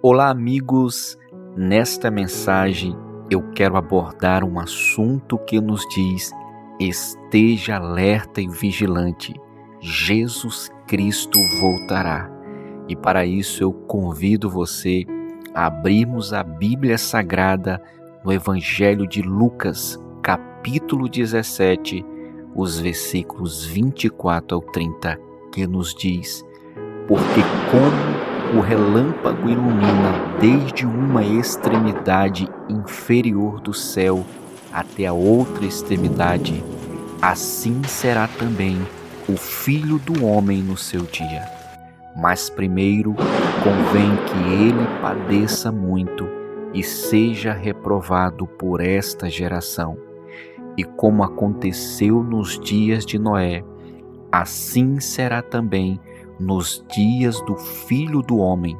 Olá, amigos! Nesta mensagem eu quero abordar um assunto que nos diz: esteja alerta e vigilante, Jesus Cristo voltará. E para isso eu convido você a abrirmos a Bíblia Sagrada no Evangelho de Lucas, capítulo 17, os versículos 24 ao 30, que nos diz: porque como o relâmpago ilumina desde uma extremidade inferior do céu até a outra extremidade, assim será também o Filho do Homem no seu dia. Mas primeiro convém que ele padeça muito e seja reprovado por esta geração. E como aconteceu nos dias de Noé, assim será também nos dias do Filho do Homem,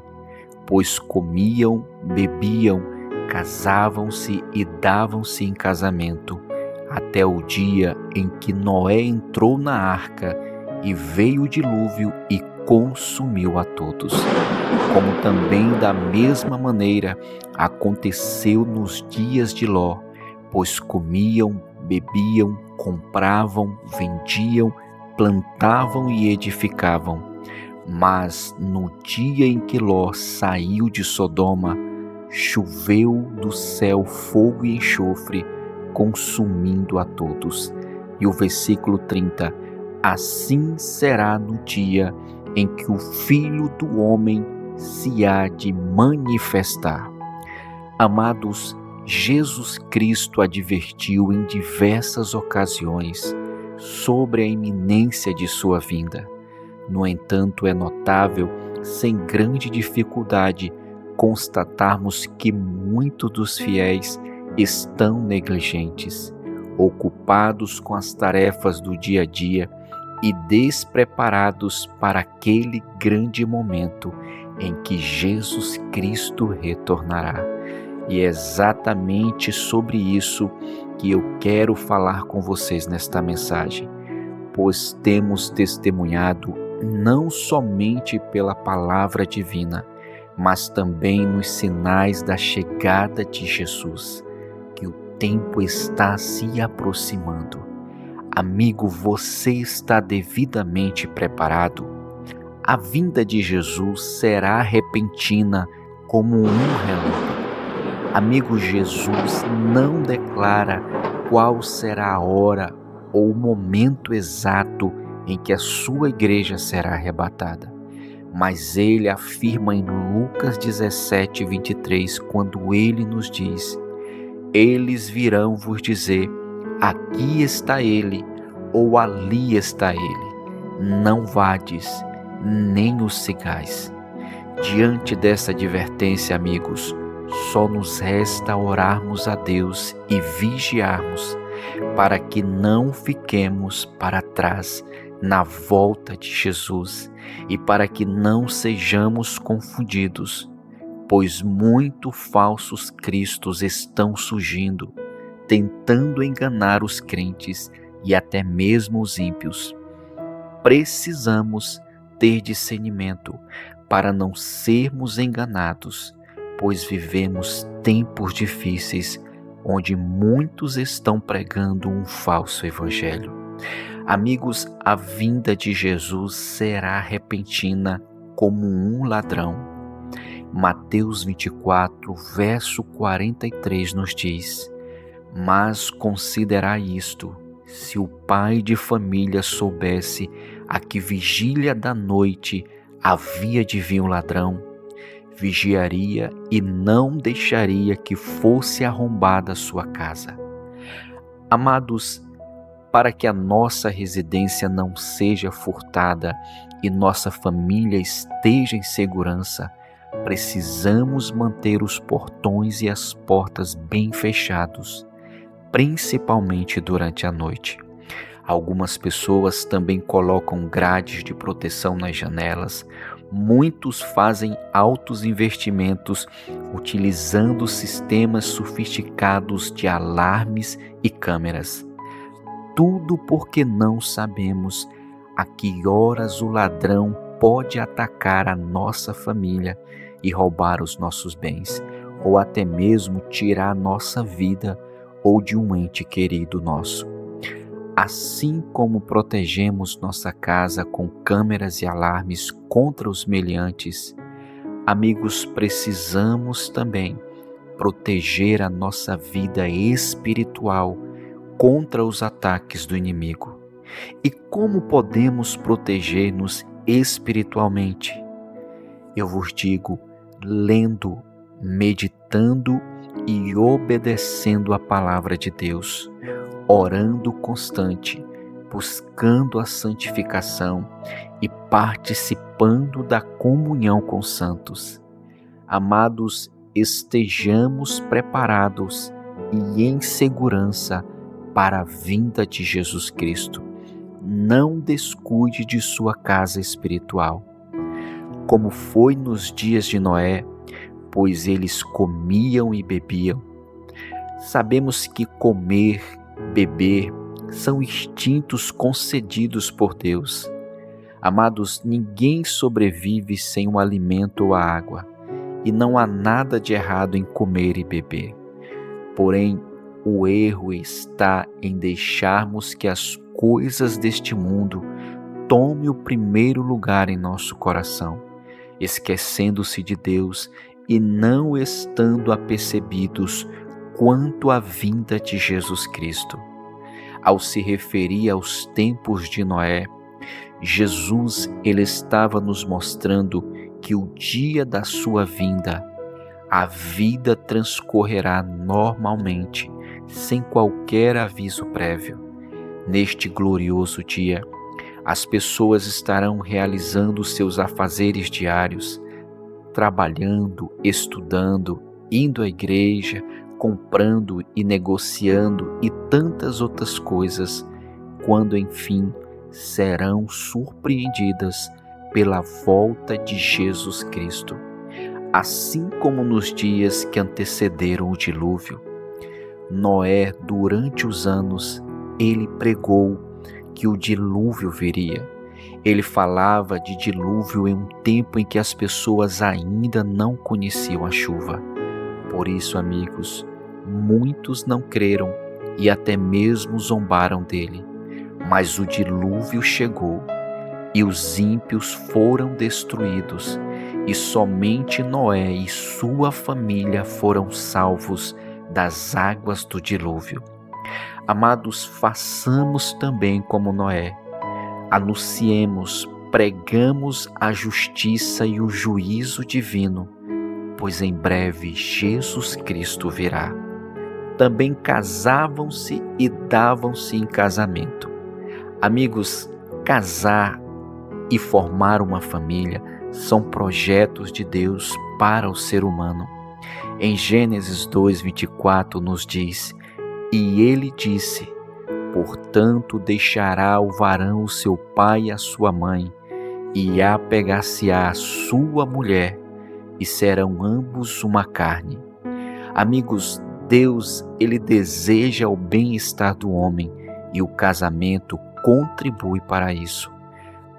pois comiam, bebiam, casavam-se e davam-se em casamento, até o dia em que Noé entrou na arca e veio o dilúvio e consumiu a todos. Como também da mesma maneira aconteceu nos dias de Ló, pois comiam, bebiam, compravam, vendiam, plantavam e edificavam. Mas no dia em que Ló saiu de Sodoma, choveu do céu fogo e enxofre, consumindo a todos. E o versículo 30, assim será no dia em que o Filho do Homem se há de manifestar. Amados, Jesus Cristo advertiu em diversas ocasiões sobre a iminência de sua vinda. No entanto, é notável, sem grande dificuldade, constatarmos que muitos dos fiéis estão negligentes, ocupados com as tarefas do dia a dia e despreparados para aquele grande momento em que Jesus Cristo retornará. E é exatamente sobre isso que eu quero falar com vocês nesta mensagem, pois temos testemunhado não somente pela palavra divina, mas também nos sinais da chegada de Jesus, que o tempo está se aproximando. Amigo, você está devidamente preparado? A vinda de Jesus será repentina como um relâmpago. Amigo, Jesus não declara qual será a hora ou o momento exato em que a sua igreja será arrebatada. Mas ele afirma em Lucas 17, 23, quando ele nos diz: eles virão vos dizer, aqui está ele, ou ali está ele. Não vades, nem os sigais. Diante dessa advertência, amigos, só nos resta orarmos a Deus e vigiarmos, para que não fiquemos para trás na volta de Jesus e para que não sejamos confundidos, pois muitos falsos cristos estão surgindo, tentando enganar os crentes e até mesmo os ímpios. Precisamos ter discernimento para não sermos enganados, pois vivemos tempos difíceis onde muitos estão pregando um falso evangelho. Amigos, a vinda de Jesus será repentina como um ladrão. Mateus 24, verso 43 nos diz: mas considerai isto, se o pai de família soubesse a que vigília da noite havia de vir um ladrão, vigiaria e não deixaria que fosse arrombada a sua casa. Amados, para que a nossa residência não seja furtada e nossa família esteja em segurança, precisamos manter os portões e as portas bem fechados, principalmente durante a noite. Algumas pessoas também colocam grades de proteção nas janelas. Muitos fazem altos investimentos utilizando sistemas sofisticados de alarmes e câmeras. Tudo porque não sabemos a que horas o ladrão pode atacar a nossa família e roubar os nossos bens, ou até mesmo tirar nossa vida ou de um ente querido nosso. Assim como protegemos nossa casa com câmeras e alarmes contra os meliantes, amigos, precisamos também proteger a nossa vida espiritual contra os ataques do inimigo. E como podemos proteger-nos espiritualmente? Eu vos digo, lendo, meditando e obedecendo a palavra de Deus, orando constante, buscando a santificação e participando da comunhão com os santos. Amados, estejamos preparados e em segurança para a vinda de Jesus Cristo. Não descuide de sua casa espiritual, como foi nos dias de Noé, pois eles comiam e bebiam. Sabemos que comer, beber são instintos concedidos por Deus. Amados, ninguém sobrevive sem um alimento ou a água, e não há nada de errado em comer e beber. Porém, o erro está em deixarmos que as coisas deste mundo tomem o primeiro lugar em nosso coração, esquecendo-se de Deus e não estando apercebidos quanto à vinda de Jesus Cristo. Ao se referir aos tempos de Noé, Jesus ele estava nos mostrando que o dia da sua vinda, a vida transcorrerá normalmente, sem qualquer aviso prévio. Neste glorioso dia, as pessoas estarão realizando seus afazeres diários, trabalhando, estudando, indo à igreja, comprando e negociando e tantas outras coisas, quando enfim serão surpreendidas pela volta de Jesus Cristo. Assim como nos dias que antecederam o dilúvio, Noé, durante os anos, ele pregou que o dilúvio viria. Ele falava de dilúvio em um tempo em que as pessoas ainda não conheciam a chuva. Por isso, amigos, muitos não creram e até mesmo zombaram dele. Mas o dilúvio chegou e os ímpios foram destruídos, e somente Noé e sua família foram salvos das águas do dilúvio. Amados, façamos também como Noé. Anunciemos, pregamos a justiça e o juízo divino, pois em breve Jesus Cristo virá. Também casavam-se e davam-se em casamento. Amigos, casar e formar uma família são projetos de Deus para o ser humano. Em Gênesis 2:24 nos diz: "E ele disse, portanto deixará o varão o seu pai e a sua mãe, e apegar-se-á a sua mulher, e serão ambos uma carne." Amigos, Deus, ele deseja o bem-estar do homem, e o casamento contribui para isso.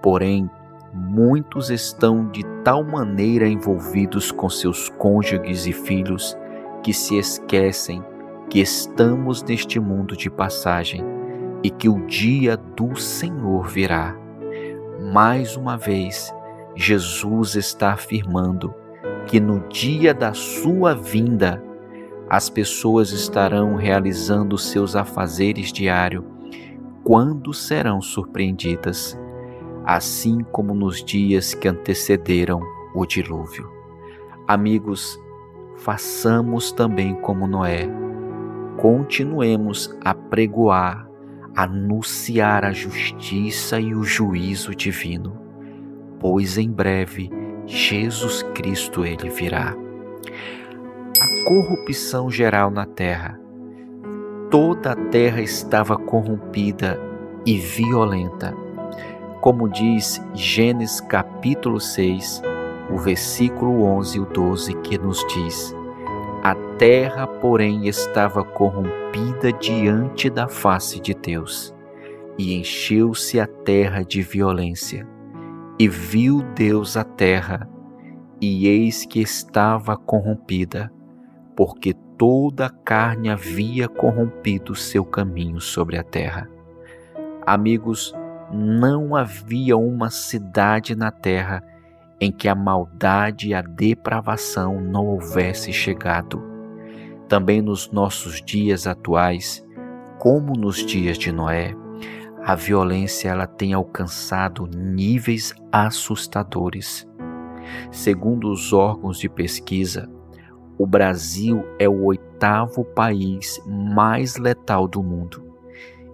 Porém, muitos estão de tal maneira envolvidos com seus cônjuges e filhos que se esquecem que estamos neste mundo de passagem e que o dia do Senhor virá. Mais uma vez, Jesus está afirmando que no dia da sua vinda, as pessoas estarão realizando seus afazeres diários, quando serão surpreendidas, assim como nos dias que antecederam o dilúvio. Amigos, façamos também como Noé. Continuemos a pregoar, anunciar a justiça e o juízo divino, pois em breve Jesus Cristo ele virá. A corrupção geral na terra. Toda a terra estava corrompida e violenta. Como diz Gênesis capítulo 6, o versículo 11 e o 12, que nos diz: "A terra, porém, estava corrompida diante da face de Deus, e encheu-se a terra de violência. E viu Deus a terra, e eis que estava corrompida, porque toda a carne havia corrompido seu caminho sobre a terra. Amigos, não havia uma cidade na terra em que a maldade e a depravação não houvesse chegado. Também nos nossos dias atuais, como nos dias de Noé, a violência ela tem alcançado níveis assustadores. Segundo os órgãos de pesquisa, o Brasil é o 8º país mais letal do mundo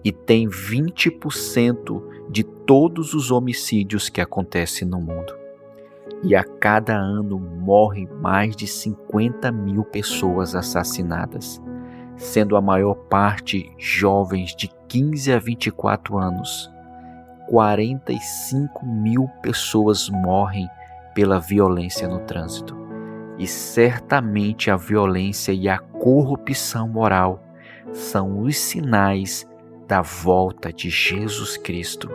e tem 20% de todos os homicídios que acontecem no mundo. E a cada ano morrem mais de 50.000 pessoas assassinadas, sendo a maior parte jovens de 15 a 24 anos. 45.000 pessoas morrem pela violência no trânsito. E certamente a violência e a corrupção moral são os sinais da volta de Jesus Cristo.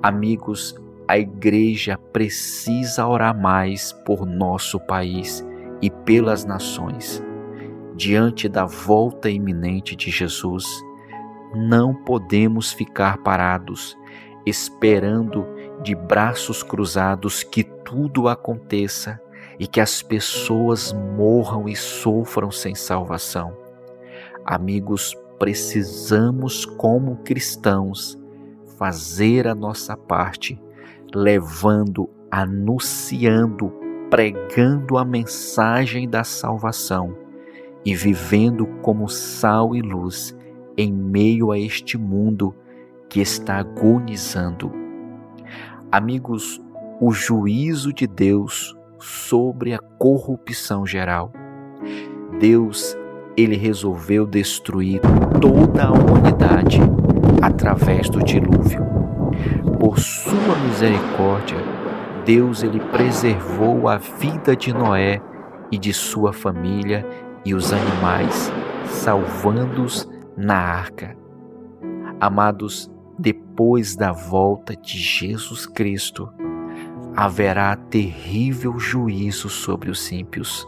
Amigos, a igreja precisa orar mais por nosso país e pelas nações. Diante da volta iminente de Jesus, não podemos ficar parados, esperando de braços cruzados que tudo aconteça e que as pessoas morram e sofram sem salvação. Amigos, precisamos, como cristãos, fazer a nossa parte, levando, anunciando, pregando a mensagem da salvação e vivendo como sal e luz em meio a este mundo que está agonizando. Amigos, o juízo de Deus sobre a corrupção geral. Deus, ele resolveu destruir toda a humanidade através do dilúvio. Por sua misericórdia, Deus ele preservou a vida de Noé e de sua família e os animais, salvando-os na arca. Amados, depois da volta de Jesus Cristo, haverá terrível juízo sobre os ímpios.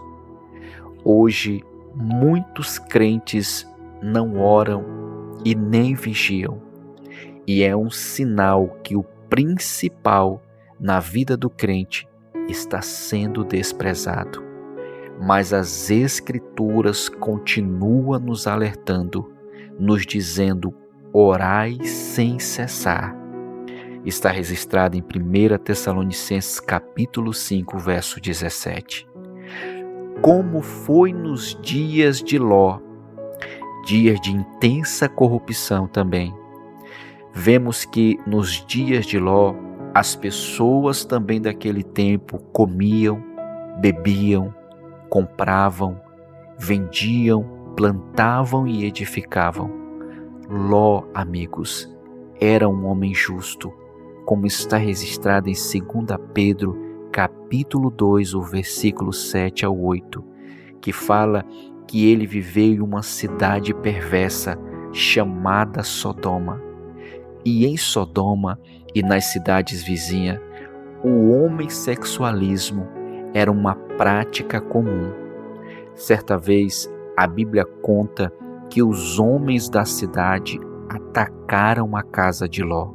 Hoje, muitos crentes não oram e nem vigiam, e é um sinal que o principal na vida do crente está sendo desprezado. Mas as Escrituras continuam nos alertando, nos dizendo: orai sem cessar. Está registrado em 1 Tessalonicenses capítulo 5, verso 17. Como foi nos dias de Ló, dias de intensa corrupção também. Vemos que nos dias de Ló, as pessoas também daquele tempo comiam, bebiam, compravam, vendiam, plantavam e edificavam. Ló, amigos, era um homem justo, como está registrado em 2 Pedro, capítulo 2, o versículo 7 ao 8, que fala que ele viveu em uma cidade perversa chamada Sodoma. E em Sodoma e nas cidades vizinhas, o homossexualismo era uma prática comum. Certa vez, a Bíblia conta que os homens da cidade atacaram a casa de Ló,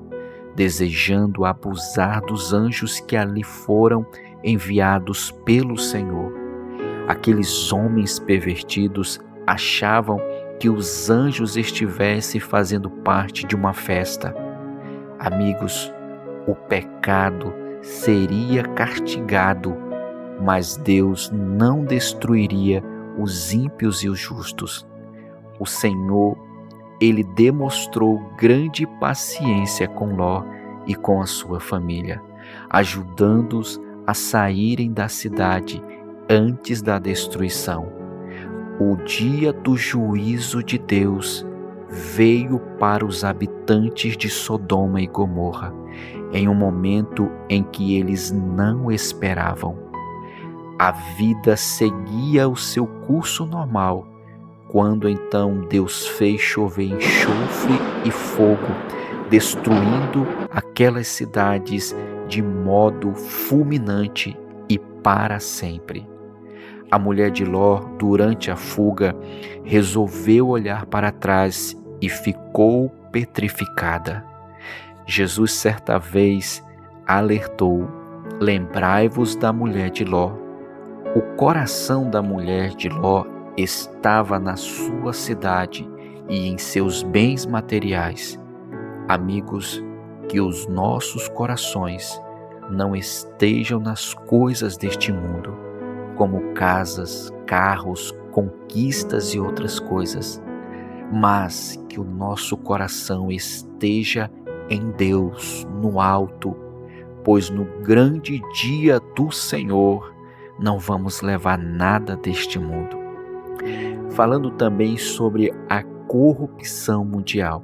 desejando abusar dos anjos que ali foram enviados pelo Senhor. Aqueles homens pervertidos achavam que os anjos estivessem fazendo parte de uma festa. Amigos, o pecado seria castigado, mas Deus não destruiria os ímpios e os justos. O Senhor, ele demonstrou grande paciência com Ló e com a sua família, ajudando-os a saírem da cidade antes da destruição. O dia do juízo de Deus veio para os habitantes de Sodoma e Gomorra, em um momento em que eles não esperavam. A vida seguia o seu curso normal, quando então Deus fez chover enxofre e fogo, destruindo aquelas cidades de modo fulminante e para sempre. A mulher de Ló, durante a fuga, resolveu olhar para trás e ficou petrificada. Jesus certa vez alertou: lembrai-vos da mulher de Ló. O coração da mulher de Ló estava na sua cidade e em seus bens materiais. Amigos, que os nossos corações não estejam nas coisas deste mundo, como casas, carros, conquistas e outras coisas, mas que o nosso coração esteja em Deus, no alto, pois no grande dia do Senhor não vamos levar nada deste mundo. Falando também sobre a corrupção mundial.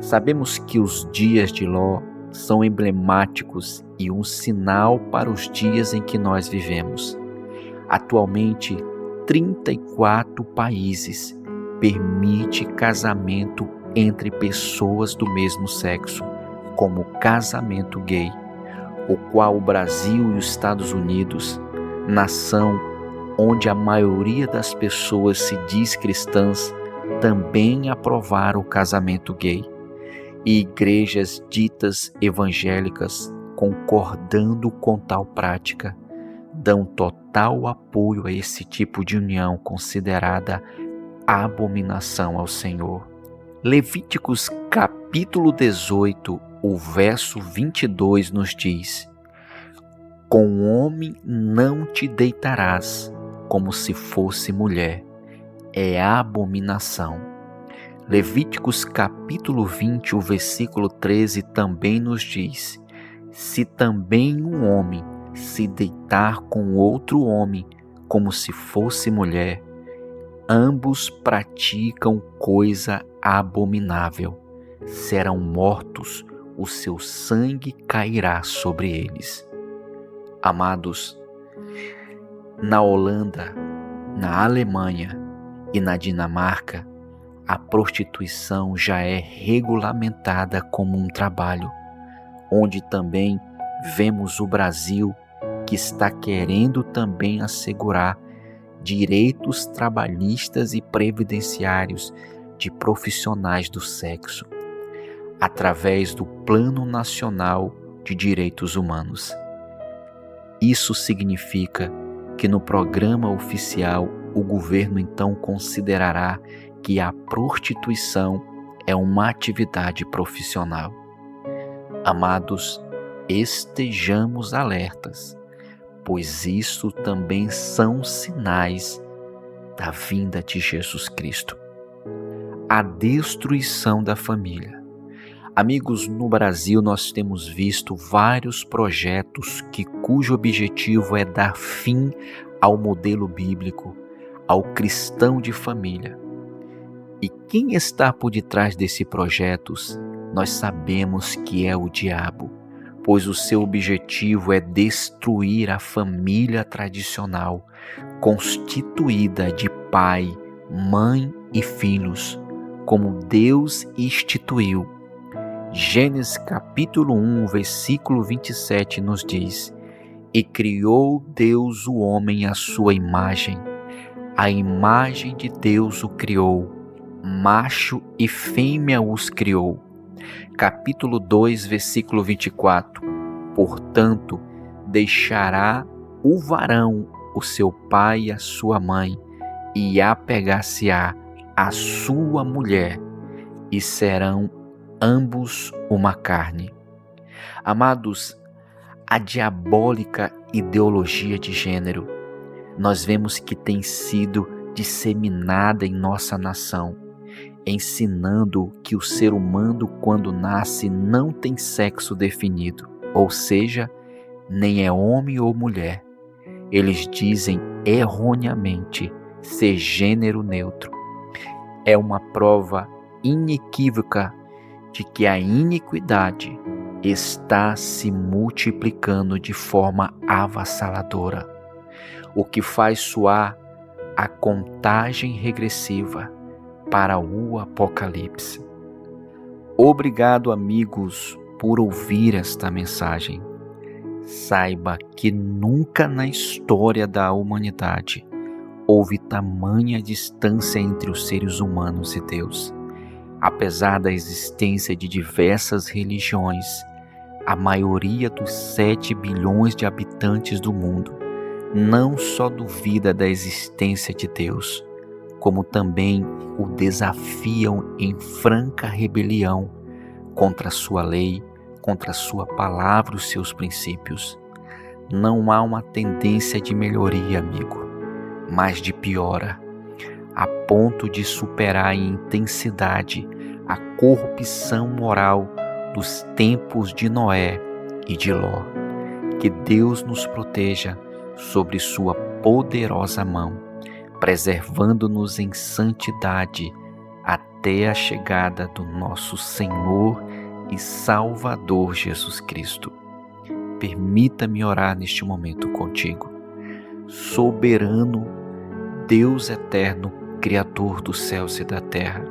Sabemos que os dias de Ló são emblemáticos e um sinal para os dias em que nós vivemos. Atualmente, 34 países permitem casamento entre pessoas do mesmo sexo, como casamento gay, o qual o Brasil e os Estados Unidos, nação onde a maioria das pessoas se diz cristãs, também aprovaram o casamento gay, e igrejas ditas evangélicas, concordando com tal prática, dão total apoio a esse tipo de união considerada abominação ao Senhor. Levíticos capítulo 18, o verso 22 nos diz: com homem não te deitarás, como se fosse mulher, é abominação. Levíticos capítulo 20, o versículo 13 também nos diz: se também um homem se deitar com outro homem, como se fosse mulher, ambos praticam coisa abominável, serão mortos, o seu sangue cairá sobre eles. Amados, na Holanda, na Alemanha e na Dinamarca, a prostituição já é regulamentada como um trabalho, onde também vemos o Brasil, que está querendo também assegurar direitos trabalhistas e previdenciários de profissionais do sexo, através do Plano Nacional de Direitos Humanos. Isso significa que no programa oficial o governo então considerará que a prostituição é uma atividade profissional. Amados, estejamos alertas, pois isso também são sinais da vinda de Jesus Cristo. A destruição da família. Amigos, no Brasil nós temos visto vários projetos cujo objetivo é dar fim ao modelo bíblico, ao cristão de família. E quem está por detrás desses projetos, nós sabemos que é o diabo, pois o seu objetivo é destruir a família tradicional, constituída de pai, mãe e filhos, como Deus instituiu. Gênesis capítulo 1, versículo 27 nos diz: e criou Deus o homem à sua imagem, a imagem de Deus o criou, macho e fêmea os criou. Capítulo 2, versículo 24: portanto, deixará o varão o seu pai e a sua mãe, e apegar-se-á à sua mulher, e serão ambos uma carne. Amados, a diabólica ideologia de gênero, nós vemos que tem sido disseminada em nossa nação, ensinando que o ser humano, quando nasce, não tem sexo definido, ou seja, nem é homem ou mulher. Eles dizem erroneamente ser gênero neutro. É uma prova inequívoca de que a iniquidade está se multiplicando de forma avassaladora, o que faz soar a contagem regressiva para o Apocalipse. Obrigado, amigos, por ouvir esta mensagem. saiba que nunca na história da humanidade houve tamanha distância entre os seres humanos e Deus. Apesar da existência de diversas religiões, a maioria dos 7 bilhões de habitantes do mundo não só duvida da existência de Deus, como também o desafiam em franca rebelião contra a sua lei, contra a sua palavra e os seus princípios. Não há uma tendência de melhoria, amigo, mas de piora, a ponto de superar em intensidade a corrupção moral dos tempos de Noé e de Ló. Que Deus nos proteja sobre sua poderosa mão, preservando-nos em santidade até a chegada do nosso Senhor e Salvador Jesus Cristo. Permita-me orar neste momento contigo. Soberano Deus eterno, Criador dos céus e da terra,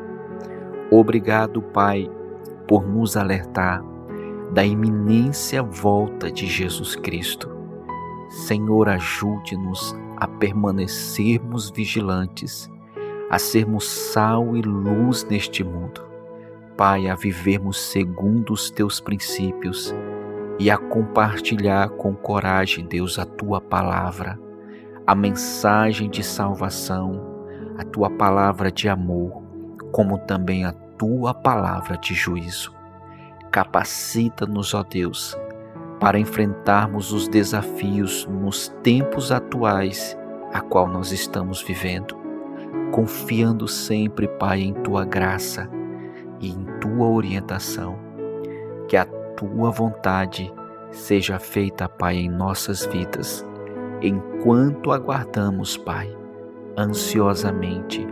obrigado, Pai, por nos alertar da iminência volta de Jesus Cristo. Senhor, ajude-nos a permanecermos vigilantes, a sermos sal e luz neste mundo. Pai, a vivermos segundo os teus princípios e a compartilhar com coragem, Deus, a tua palavra, a mensagem de salvação, a tua palavra de amor, como também a tua palavra de juízo. Capacita-nos, ó Deus, para enfrentarmos os desafios nos tempos atuais a qual nós estamos vivendo, confiando sempre, Pai, em tua graça e em tua orientação. Que a tua vontade seja feita, Pai, em nossas vidas, enquanto aguardamos, Pai, ansiosamente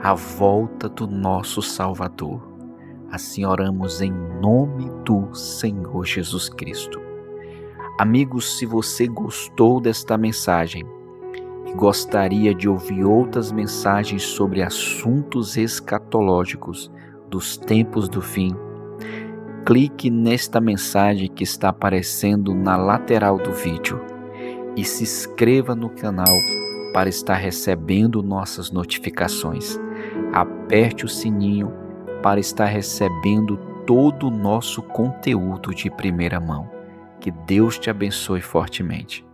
a volta do nosso Salvador. Assim oramos em nome do Senhor Jesus Cristo. Amigos, se você gostou desta mensagem e gostaria de ouvir outras mensagens sobre assuntos escatológicos dos tempos do fim, clique nesta mensagem que está aparecendo na lateral do vídeo e se inscreva no canal para estar recebendo nossas notificações. Aperte o sininho para estar recebendo todo o nosso conteúdo de primeira mão. Que Deus te abençoe fortemente.